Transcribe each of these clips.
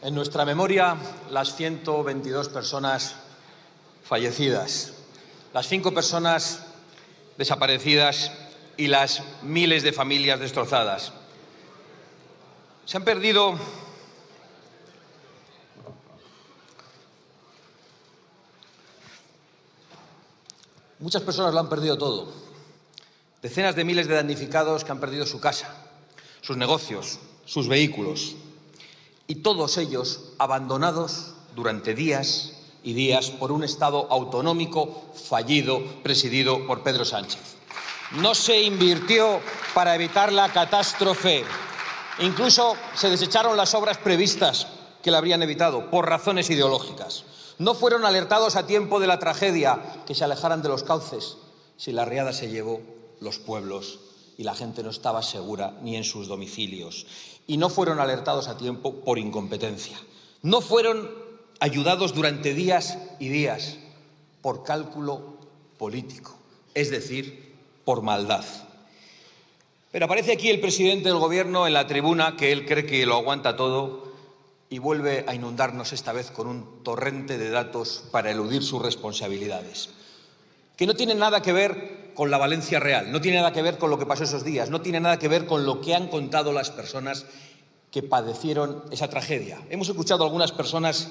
En nuestra memoria, las 122 personas fallecidas, las 5 personas desaparecidas y las miles de familias destrozadas. Se han perdido muchas personas, lo han perdido todo. Decenas de miles de damnificados que han perdido su casa, sus negocios, sus vehículos. Y todos ellos abandonados durante días y días por un Estado autonómico fallido, presidido por Pedro Sánchez. No se invirtió para evitar la catástrofe. Incluso se desecharon las obras previstas que la habrían evitado por razones ideológicas. No fueron alertados a tiempo de la tragedia, que se alejaran de los cauces. Si la riada se llevó los pueblos y la gente no estaba segura ni en sus domicilios. Y no fueron alertados a tiempo por incompetencia. No fueron ayudados durante días y días por cálculo político, es decir, por maldad. Pero aparece aquí el presidente del Gobierno en la tribuna, que él cree que lo aguanta todo, y vuelve a inundarnos esta vez con un torrente de datos para eludir sus responsabilidades, que no tienen nada que ver con la Valencia real, no tiene nada que ver con lo que pasó esos días, no tiene nada que ver con lo que han contado las personas que padecieron esa tragedia. Hemos escuchado a algunas personas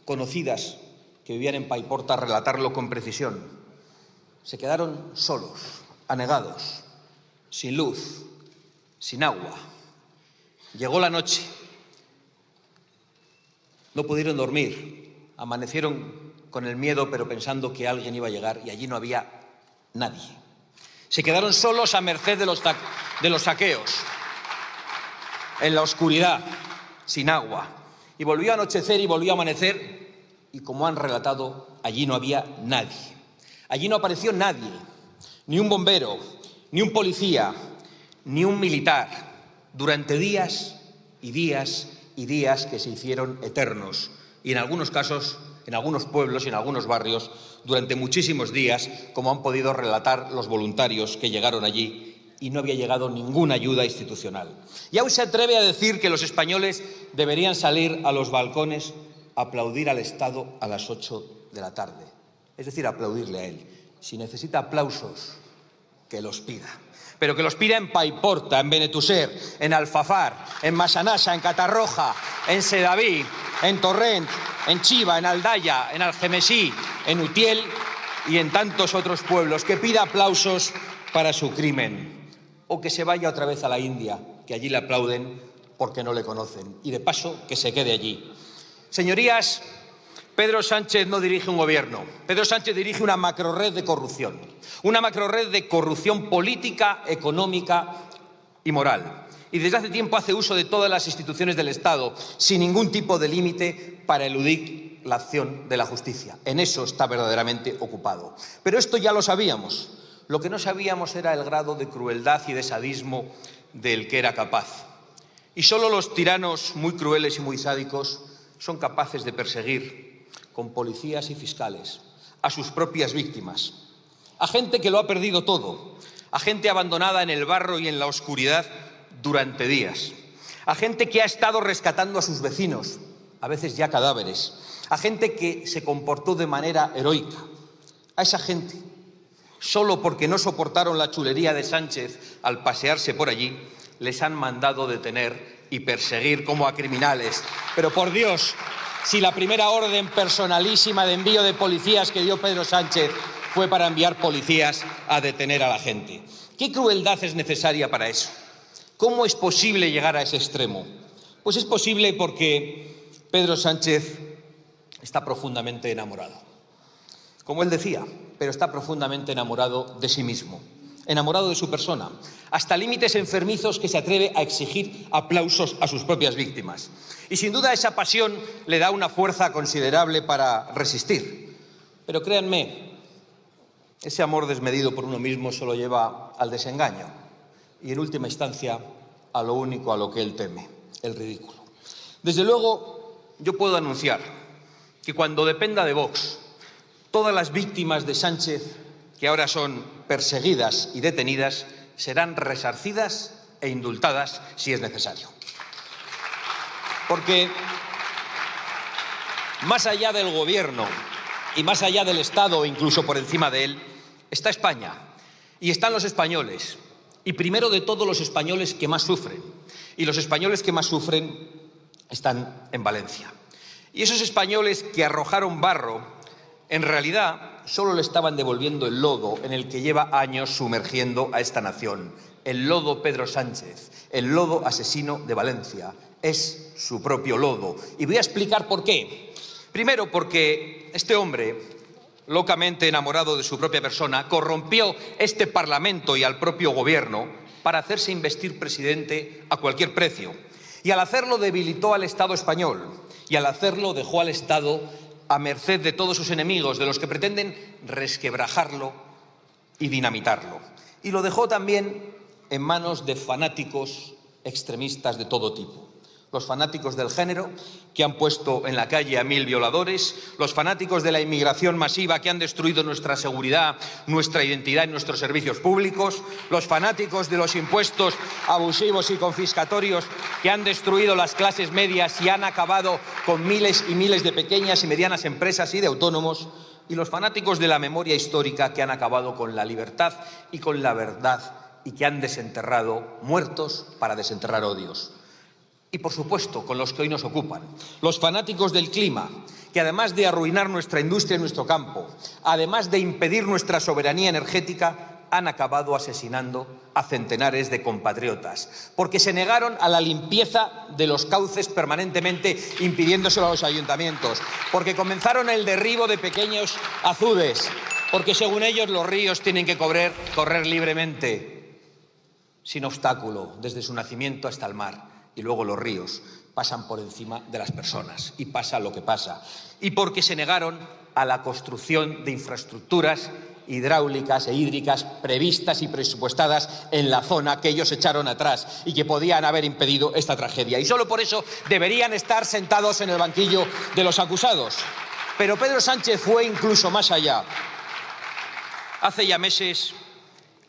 conocidas que vivían en Paiporta relatarlo con precisión. Se quedaron solos, anegados, sin luz, sin agua. Llegó la noche, no pudieron dormir, amanecieron con el miedo, pero pensando que alguien iba a llegar, y allí no había nadie. Se quedaron solos a merced de los saqueos, en la oscuridad, sin agua. Y volvió a anochecer y volvió a amanecer, y como han relatado, allí no había nadie. Allí no apareció nadie, ni un bombero, ni un policía, ni un militar, durante días y días y días que se hicieron eternos. Y en algunos casos, en algunos pueblos y en algunos barrios, durante muchísimos días, como han podido relatar los voluntarios que llegaron allí, y no había llegado ninguna ayuda institucional. Y aún se atreve a decir que los españoles deberían salir a los balcones a aplaudir al Estado a las 8 de la tarde. Es decir, aplaudirle a él. Si necesita aplausos, que los pida. Pero que los pida en Paiporta, en Benetússer, en Alfafar, en Massanassa, en Catarroja, en Sedaví, en Torrent, en Chiva, en Aldaya, en Algemesí, en Utiel y en tantos otros pueblos. Que pida aplausos para su crimen. O que se vaya otra vez a la India, que allí le aplauden porque no le conocen. Y de paso, que se quede allí. Señorías, Pedro Sánchez no dirige un gobierno. Pedro Sánchez dirige una macrorred de corrupción. Una macrorred de corrupción política, económica y moral. Y desde hace tiempo hace uso de todas las instituciones del Estado, sin ningún tipo de límite, para eludir la acción de la justicia. En eso está verdaderamente ocupado. Pero esto ya lo sabíamos. Lo que no sabíamos era el grado de crueldad y de sadismo del que era capaz. Y solo los tiranos muy crueles y muy sádicos son capaces de perseguir con policías y fiscales a sus propias víctimas, a gente que lo ha perdido todo, a gente abandonada en el barro y en la oscuridad durante días, a gente que ha estado rescatando a sus vecinos, a veces ya cadáveres, a gente que se comportó de manera heroica. A esa gente, solo porque no soportaron la chulería de Sánchez al pasearse por allí, les han mandado detener y perseguir como a criminales. Pero por Dios, si la primera orden personalísima de envío de policías que dio Pedro Sánchez fue para enviar policías a detener a la gente. ¿Qué crueldad es necesaria para eso? ¿Cómo es posible llegar a ese extremo? Pues es posible porque Pedro Sánchez está profundamente enamorado. Como él decía, pero está profundamente enamorado de sí mismo, enamorado de su persona, hasta límites enfermizos que se atreve a exigir aplausos a sus propias víctimas. Y sin duda esa pasión le da una fuerza considerable para resistir. Pero créanme, ese amor desmedido por uno mismo solo lleva al desengaño y en última instancia a lo único a lo que él teme, el ridículo. Desde luego, yo puedo anunciar que cuando dependa de Vox, todas las víctimas de Sánchez que ahora son perseguidas y detenidas serán resarcidas e indultadas si es necesario. Porque más allá del gobierno y más allá del Estado, incluso por encima de él, está España y están los españoles. Y primero de todo los españoles que más sufren. Y los españoles que más sufren están en Valencia. Y esos españoles que arrojaron barro, en realidad solo le estaban devolviendo el lodo en el que lleva años sumergiendo a esta nación. El lodo Pedro Sánchez, el lodo asesino de Valencia. Es su propio lodo. Y voy a explicar por qué. Primero, porque este hombre, locamente enamorado de su propia persona, corrompió este Parlamento y al propio gobierno para hacerse investir presidente a cualquier precio. Y al hacerlo debilitó al Estado español. Y al hacerlo dejó al Estado a merced de todos sus enemigos, de los que pretenden resquebrajarlo y dinamitarlo. Y lo dejó también en manos de fanáticos extremistas de todo tipo. Los fanáticos del género, que han puesto en la calle a 1000 violadores, los fanáticos de la inmigración masiva, que han destruido nuestra seguridad, nuestra identidad y nuestros servicios públicos, los fanáticos de los impuestos abusivos y confiscatorios, que han destruido las clases medias y han acabado con miles y miles de pequeñas y medianas empresas y de autónomos, y los fanáticos de la memoria histórica, que han acabado con la libertad y con la verdad y que han desenterrado muertos para desenterrar odios. Y, por supuesto, con los que hoy nos ocupan, los fanáticos del clima, que además de arruinar nuestra industria y nuestro campo, además de impedir nuestra soberanía energética, han acabado asesinando a centenares de compatriotas, porque se negaron a la limpieza de los cauces permanentemente impidiéndoselo a los ayuntamientos, porque comenzaron el derribo de pequeños azudes, porque según ellos los ríos tienen que correr libremente, sin obstáculo, desde su nacimiento hasta el mar. Y luego los ríos pasan por encima de las personas y pasa lo que pasa. Y porque se negaron a la construcción de infraestructuras hidráulicas e hídricas previstas y presupuestadas en la zona que ellos echaron atrás y que podían haber impedido esta tragedia. Y solo por eso deberían estar sentados en el banquillo de los acusados. Pero Pedro Sánchez fue incluso más allá. Hace ya meses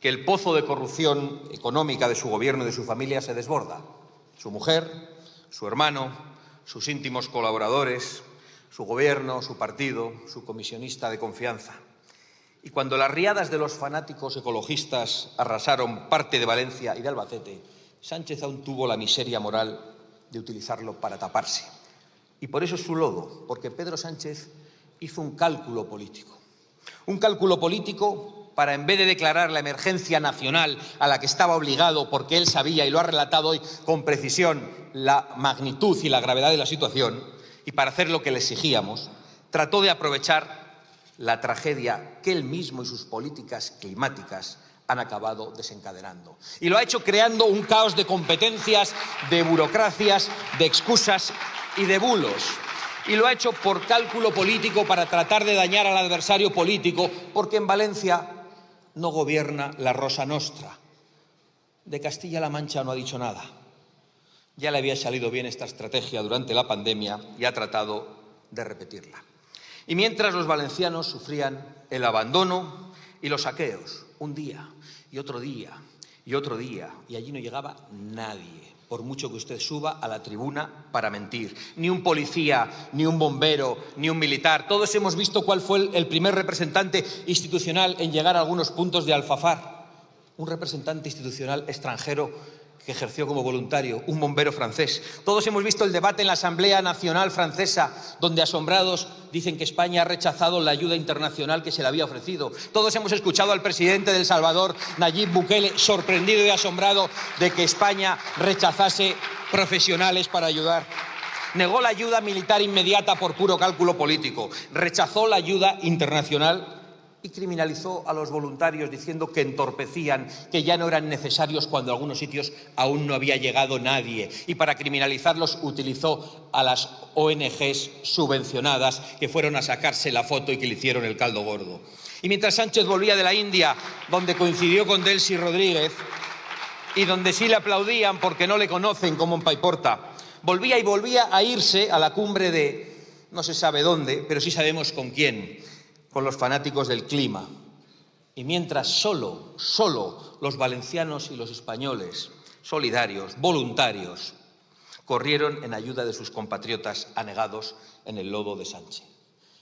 que el pozo de corrupción económica de su gobierno y de su familia se desborda. Su mujer, su hermano, sus íntimos colaboradores, su gobierno, su partido, su comisionista de confianza. Y cuando las riadas de los fanáticos ecologistas arrasaron parte de Valencia y de Albacete, Sánchez aún tuvo la miseria moral de utilizarlo para taparse. Y por eso es su lodo, porque Pedro Sánchez hizo un cálculo político. Un cálculo político para, en vez de declarar la emergencia nacional a la que estaba obligado, porque él sabía, y lo ha relatado hoy con precisión, la magnitud y la gravedad de la situación, y para hacer lo que le exigíamos, trató de aprovechar la tragedia que él mismo y sus políticas climáticas han acabado desencadenando. Y lo ha hecho creando un caos de competencias, de burocracias, de excusas y de bulos. Y lo ha hecho por cálculo político para tratar de dañar al adversario político, porque en Valencia no gobierna la Rosa Nostra. De Castilla-La Mancha no ha dicho nada. Ya le había salido bien esta estrategia durante la pandemia y ha tratado de repetirla. Y mientras los valencianos sufrían el abandono y los saqueos, un día y otro día y otro día, y allí no llegaba nadie, por mucho que usted suba a la tribuna para mentir. Ni un policía, ni un bombero, ni un militar. Todos hemos visto cuál fue el primer representante institucional en llegar a algunos puntos de Alfafar. Un representante institucional extranjero que ejerció como voluntario, un bombero francés. Todos hemos visto el debate en la Asamblea Nacional Francesa, donde asombrados dicen que España ha rechazado la ayuda internacional que se le había ofrecido. Todos hemos escuchado al presidente de El Salvador, Nayib Bukele, sorprendido y asombrado de que España rechazase profesionales para ayudar. Negó la ayuda militar inmediata por puro cálculo político. Rechazó la ayuda internacional y criminalizó a los voluntarios diciendo que entorpecían, que ya no eran necesarios cuando a algunos sitios aún no había llegado nadie. Y para criminalizarlos utilizó a las ONGs subvencionadas que fueron a sacarse la foto y que le hicieron el caldo gordo. Y mientras Sánchez volvía de la India, donde coincidió con Delcy Rodríguez y donde sí le aplaudían porque no le conocen como en Paiporta, volvía a irse a la cumbre de no se sabe dónde, pero sí sabemos con quién, con los fanáticos del clima. Y mientras solo los valencianos y los españoles, solidarios, voluntarios, corrieron en ayuda de sus compatriotas anegados en el lodo de Sánchez.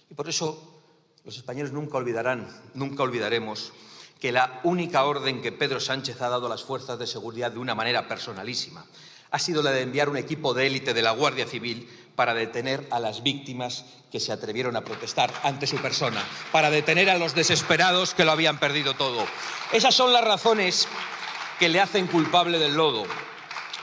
Y por eso los españoles nunca olvidaremos que la única orden que Pedro Sánchez ha dado a las fuerzas de seguridad de una manera personalísima ha sido la de enviar un equipo de élite de la Guardia Civil para detener a las víctimas que se atrevieron a protestar ante su persona, para detener a los desesperados que lo habían perdido todo. Esas son las razones que le hacen culpable del lodo.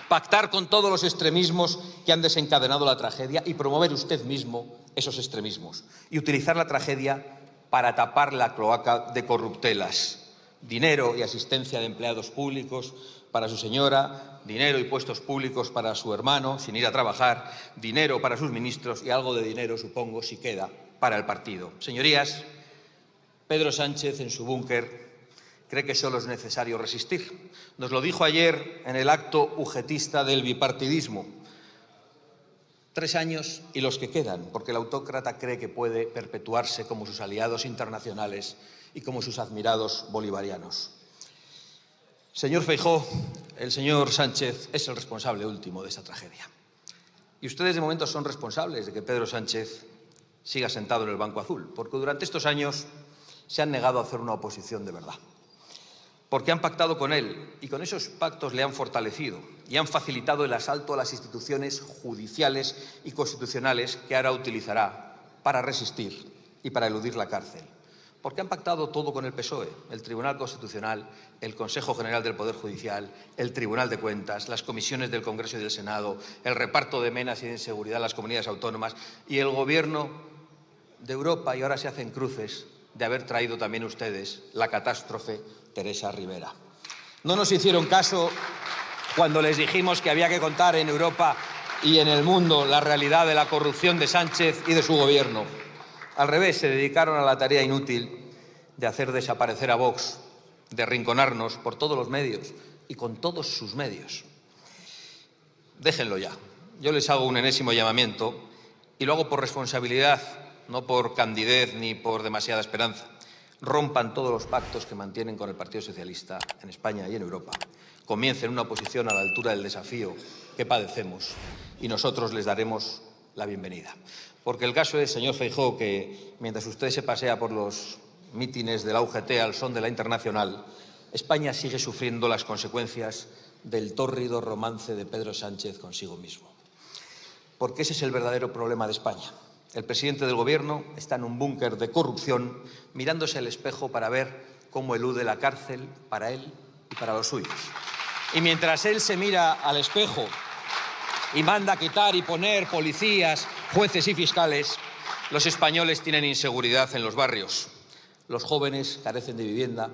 Pactar con todos los extremismos que han desencadenado la tragedia y promover usted mismo esos extremismos. Y utilizar la tragedia para tapar la cloaca de corruptelas. Dinero y asistencia de empleados públicos para su señora, dinero y puestos públicos para su hermano, sin ir a trabajar, dinero para sus ministros y algo de dinero, supongo, si queda, para el partido. Señorías, Pedro Sánchez en su búnker cree que solo es necesario resistir. Nos lo dijo ayer en el acto ujetista del bipartidismo. 3 años y los que quedan, porque el autócrata cree que puede perpetuarse como sus aliados internacionales y como sus admirados bolivarianos. Señor Feijóo, el señor Sánchez es el responsable último de esta tragedia. Y ustedes de momento son responsables de que Pedro Sánchez siga sentado en el banco azul, porque durante estos años se han negado a hacer una oposición de verdad. Porque han pactado con él y con esos pactos le han fortalecido y han facilitado el asalto a las instituciones judiciales y constitucionales que ahora utilizará para resistir y para eludir la cárcel. Porque han pactado todo con el PSOE, el Tribunal Constitucional, el Consejo General del Poder Judicial, el Tribunal de Cuentas, las comisiones del Congreso y del Senado, el reparto de menas y de inseguridad en las comunidades autónomas y el Gobierno de Europa, y ahora se hacen cruces de haber traído también ustedes la catástrofe Teresa Rivera. No nos hicieron caso cuando les dijimos que había que contar en Europa y en el mundo la realidad de la corrupción de Sánchez y de su gobierno. Al revés, se dedicaron a la tarea inútil de hacer desaparecer a Vox, de arrinconarnos por todos los medios y con todos sus medios. Déjenlo ya. Yo les hago un enésimo llamamiento y lo hago por responsabilidad, no por candidez ni por demasiada esperanza. Rompan todos los pactos que mantienen con el Partido Socialista en España y en Europa. Comiencen una oposición a la altura del desafío que padecemos y nosotros les daremos la bienvenida. Porque el caso es, señor Feijóo, que mientras usted se pasea por los mítines de la UGT al son de la Internacional, España sigue sufriendo las consecuencias del tórrido romance de Pedro Sánchez consigo mismo. Porque ese es el verdadero problema de España. El presidente del Gobierno está en un búnker de corrupción, mirándose al espejo para ver cómo elude la cárcel para él y para los suyos. Y mientras él se mira al espejo y manda quitar y poner policías, jueces y fiscales, los españoles tienen inseguridad en los barrios. Los jóvenes carecen de vivienda,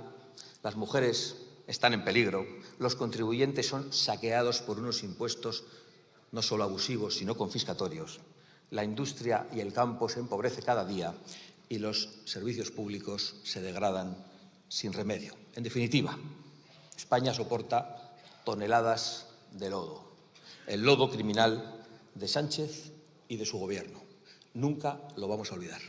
las mujeres están en peligro, los contribuyentes son saqueados por unos impuestos no solo abusivos, sino confiscatorios. La industria y el campo se empobrece cada día y los servicios públicos se degradan sin remedio. En definitiva, España soporta toneladas de lodo, el lodo criminal de Sánchez y de su gobierno. Nunca lo vamos a olvidar.